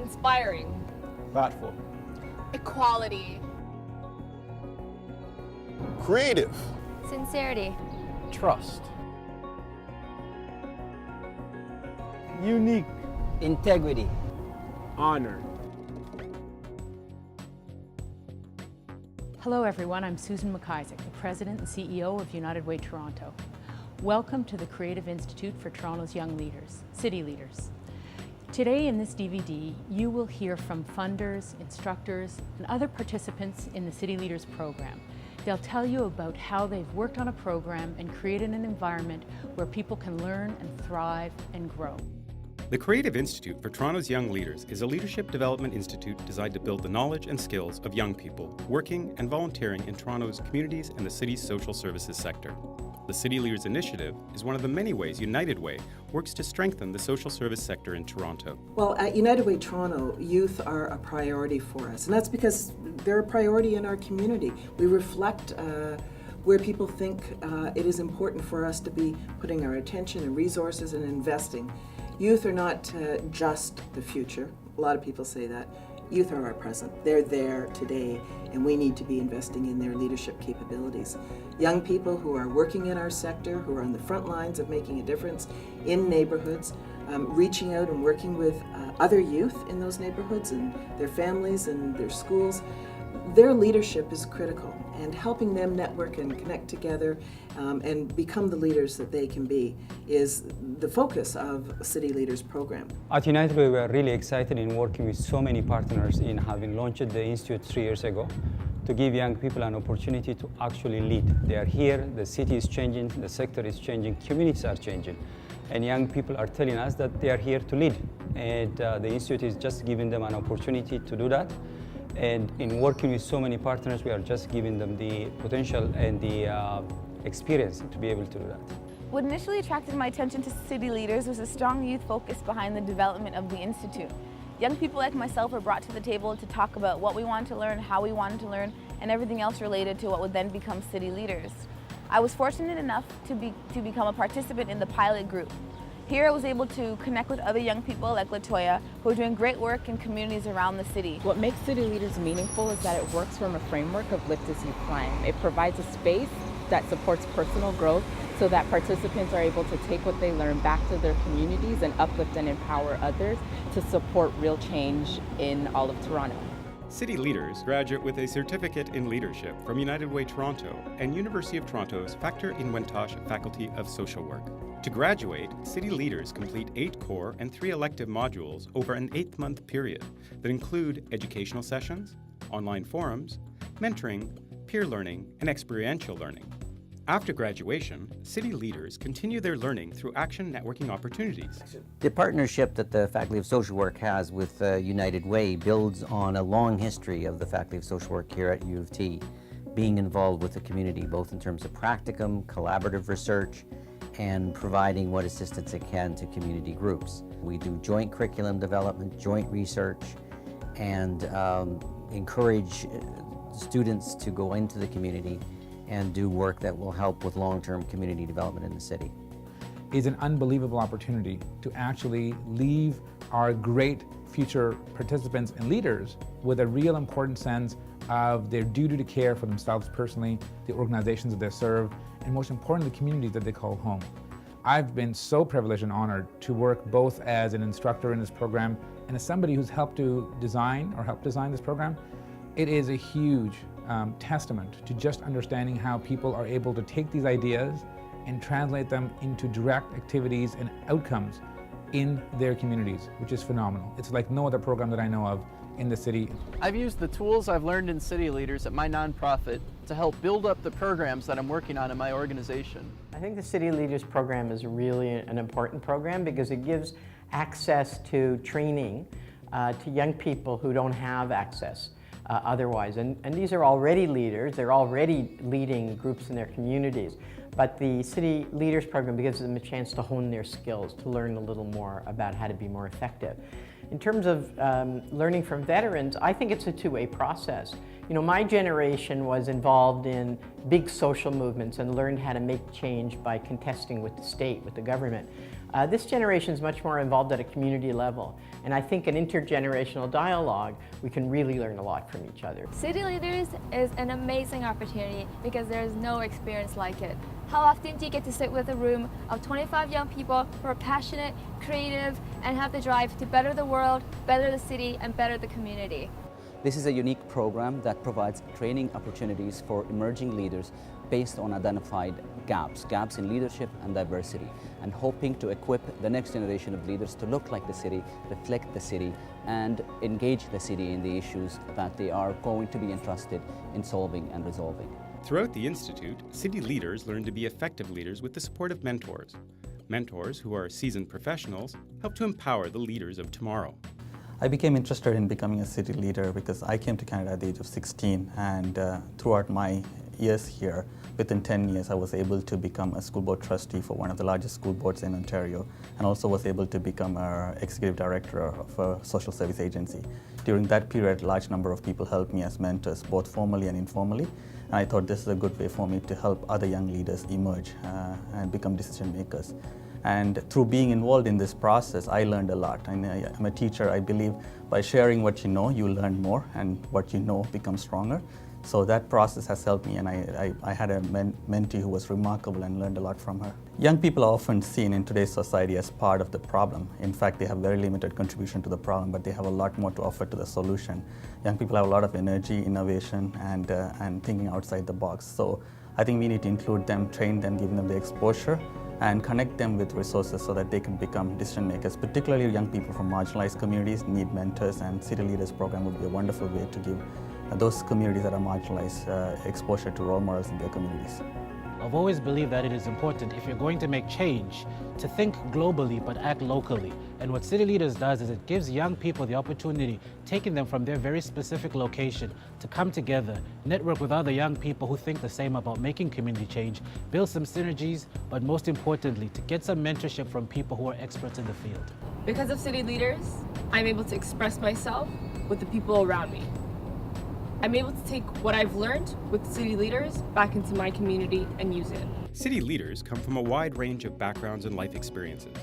Inspiring. Thoughtful. Equality. Creative. Sincerity. Trust. Unique. Integrity. Honor. Hello everyone, I'm Susan McIsaac, the President and CEO of United Way Toronto. Welcome to the Creative Institute for Toronto's Young Leaders, City Leaders. Today in this DVD, you will hear from funders, instructors, and other participants in the City Leaders program. They'll tell you about how they've worked on a program and created an environment where people can learn and thrive and grow. The Creative Institute for Toronto's Young Leaders is a leadership development institute designed to build the knowledge and skills of young people working and volunteering in Toronto's communities and the city's social services sector. The City Leaders Initiative is one of the many ways United Way works to strengthen the social service sector in Toronto. Well, at United Way Toronto, youth are a priority for us, and that's because they're a priority in our community. We reflect where people think it is important for us to be putting our attention and resources and investing. Youth are not just the future. A lot of people say that. Youth are our present. They're there today, and we need to be investing in their leadership capabilities. Young people who are working in our sector, who are on the front lines of making a difference in neighborhoods, reaching out and working with other youth in those neighborhoods and their families and their schools. Their leadership is critical, and helping them network and connect together and become the leaders that they can be is the focus of City Leaders program. At United Way, we are really excited in working with so many partners in having launched the Institute 3 years ago to give young people an opportunity to actually lead. They are here, the city is changing, the sector is changing, communities are changing, and young people are telling us that they are here to lead. And the Institute is just giving them an opportunity to do that. And in working with so many partners, we are just giving them the potential and the experience to be able to do that. What initially attracted my attention to City Leaders was a strong youth focus behind the development of the Institute. Young people like myself were brought to the table to talk about what we wanted to learn, how we wanted to learn, and everything else related to what would then become City Leaders. I was fortunate enough to become a participant in the pilot group. Here I was able to connect with other young people like Latoya, who are doing great work in communities around the city. What makes City Leaders meaningful is that it works from a framework of Lift as You Climb. It provides a space that supports personal growth so that participants are able to take what they learn back to their communities and uplift and empower others to support real change in all of Toronto. City Leaders graduate with a certificate in leadership from United Way Toronto and University of Toronto's Factor in Wentosh Faculty of Social Work. To graduate, City Leaders complete 8 core and 3 elective modules over an 8-month period that include educational sessions, online forums, mentoring, peer learning, and experiential learning. After graduation, City Leaders continue their learning through action networking opportunities. The partnership that the Faculty of Social Work has with United Way builds on a long history of the Faculty of Social Work here at U of T being involved with the community, both in terms of practicum, collaborative research, and providing what assistance it can to community groups. We do joint curriculum development, joint research, and encourage students to go into the community and do work that will help with long-term community development in the city. Is an unbelievable opportunity to actually leave our great future participants and leaders with a real important sense of their duty to care for themselves personally, the organizations that they serve, and most importantly, the communities that they call home. I've been so privileged and honored to work both as an instructor in this program and as somebody who's helped design this program. It is a huge testament to just understanding how people are able to take these ideas and translate them into direct activities and outcomes in their communities, which is phenomenal. It's like no other program that I know of in the city. I've used the tools I've learned in City Leaders at my nonprofit to help build up the programs that I'm working on in my organization. I think the City Leaders program is really an important program because it gives access to training to young people who don't have access otherwise. And these are already leaders, they're already leading groups in their communities. But the City Leaders program gives them a chance to hone their skills, to learn a little more about how to be more effective. In terms of learning from veterans, I think it's a two-way process. You know, my generation was involved in big social movements and learned how to make change by contesting with the state, with the government. This generation is much more involved at a community level, and I think an intergenerational dialogue, we can really learn a lot from each other. City Leaders is an amazing opportunity because there is no experience like it. How often do you get to sit with a room of 25 young people who are passionate, creative, and have the drive to better the world, better the city, and better the community? This is a unique program that provides training opportunities for emerging leaders based on identified gaps in leadership and diversity, and hoping to equip the next generation of leaders to look like the city, reflect the city, and engage the city in the issues that they are going to be entrusted in solving and resolving. Throughout the Institute, city leaders learn to be effective leaders with the support of mentors. Mentors, who are seasoned professionals, help to empower the leaders of tomorrow. I became interested in becoming a city leader because I came to Canada at the age of 16, and throughout my years here, within 10 years, I was able to become a school board trustee for one of the largest school boards in Ontario, and also was able to become an executive director of a social service agency. During that period, a large number of people helped me as mentors, both formally and informally, and I thought this is a good way for me to help other young leaders emerge and become decision makers. And through being involved in this process, I learned a lot. And I'm a teacher. I believe by sharing what you know, you learn more, and what you know becomes stronger. So that process has helped me, and I had a mentee who was remarkable and learned a lot from her. Young people are often seen in today's society as part of the problem. In fact, they have very limited contribution to the problem, but they have a lot more to offer to the solution. Young people have a lot of energy, innovation, and thinking outside the box. So I think we need to include them, train them, give them the exposure, and connect them with resources so that they can become decision makers. Particularly young people from marginalized communities need mentors, and City Leaders program would be a wonderful way to give those communities that are marginalized exposure to role models in their communities. I've always believed that it is important, if you're going to make change, to think globally but act locally. And what City Leaders does is it gives young people the opportunity, taking them from their very specific location, to come together, network with other young people who think the same about making community change, build some synergies, but most importantly, to get some mentorship from people who are experts in the field. Because of City Leaders, I'm able to express myself with the people around me. I'm able to take what I've learned with City Leaders back into my community and use it. City leaders come from a wide range of backgrounds and life experiences.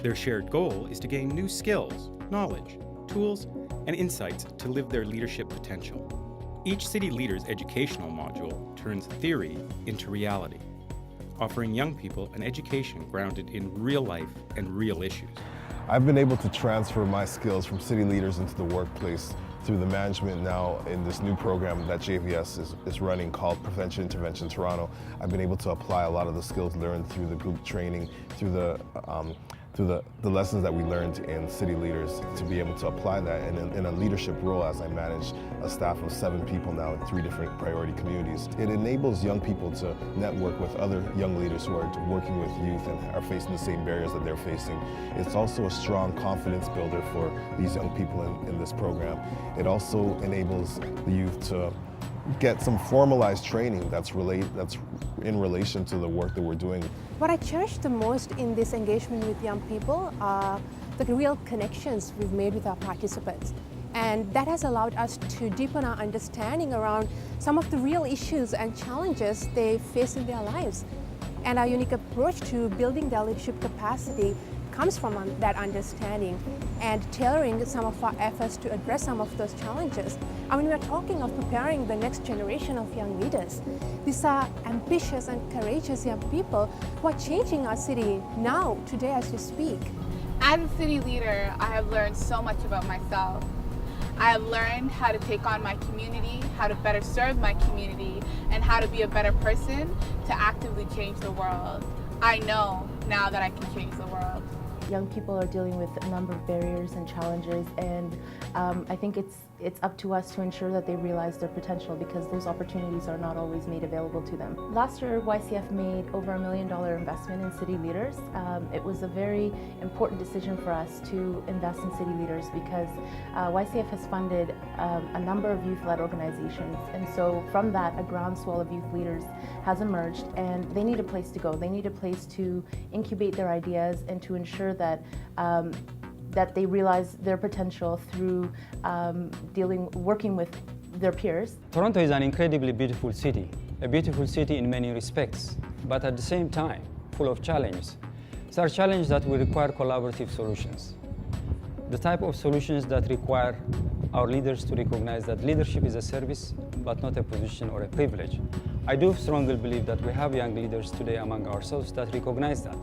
Their shared goal is to gain new skills, knowledge, tools, and insights to live their leadership potential. Each City Leaders educational module turns theory into reality, offering young people an education grounded in real life and real issues. I've been able to transfer my skills from City Leaders into the workplace through the management now in this new program that JVS is running called Prevention Intervention Toronto. I've been able to apply a lot of the skills learned through the group training, through the lessons that we learned in City Leaders, to be able to apply that in a leadership role as I manage a staff of 7 people now in 3 different priority communities. It enables young people to network with other young leaders who are working with youth and are facing the same barriers that they're facing. It's also a strong confidence builder for these young people in this program. It also enables the youth to get some formalized training that's in relation to the work that we're doing. What I cherish the most in this engagement with young people are the real connections we've made with our participants. And that has allowed us to deepen our understanding around some of the real issues and challenges they face in their lives. And our unique approach to building their leadership capacity comes from that understanding and tailoring some of our efforts to address some of those challenges. I mean, we're talking of preparing the next generation of young leaders. These are ambitious and courageous young people who are changing our city now, today as we speak. As a city leader, I have learned so much about myself. I have learned how to take on my community, how to better serve my community, and how to be a better person to actively change the world. I know now that I can change the world. Young people are dealing with a number of barriers and challenges, and I think it's up to us to ensure that they realize their potential, because those opportunities are not always made available to them. Last year, YCF made over $1 million investment in City Leaders. It was a very important decision for us to invest in City Leaders because YCF has funded a number of youth-led organizations, and so from that, a groundswell of youth leaders has emerged, and they need a place to go. They need a place to incubate their ideas and to ensure that that they realize their potential through working with their peers. Toronto is an incredibly beautiful city, a beautiful city in many respects, but at the same time, full of challenges. These are challenges that will require collaborative solutions. The type of solutions that require our leaders to recognize that leadership is a service, but not a position or a privilege. I do strongly believe that we have young leaders today among ourselves that recognize that.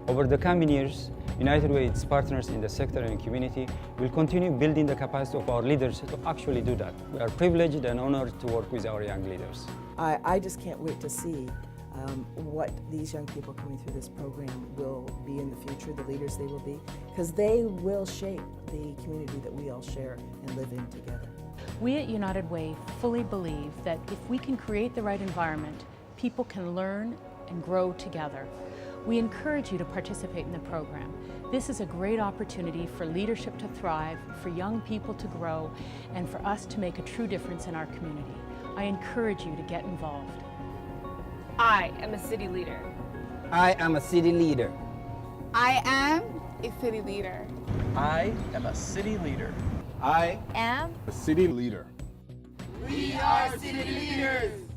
Over the coming years, United Way, its partners in the sector and community, will continue building the capacity of our leaders to actually do that. We are privileged and honored to work with our young leaders. I just can't wait to see what these young people coming through this program will be in the future, the leaders they will be, because they will shape the community that we all share and live in together. We at United Way fully believe that if we can create the right environment, people can learn and grow together. We encourage you to participate in the program. This is a great opportunity for leadership to thrive, for young people to grow, and for us to make a true difference in our community. I encourage you to get involved. I am a city leader. I am a city leader. I am a city leader. I am a city leader. I am a city leader. We are city leaders.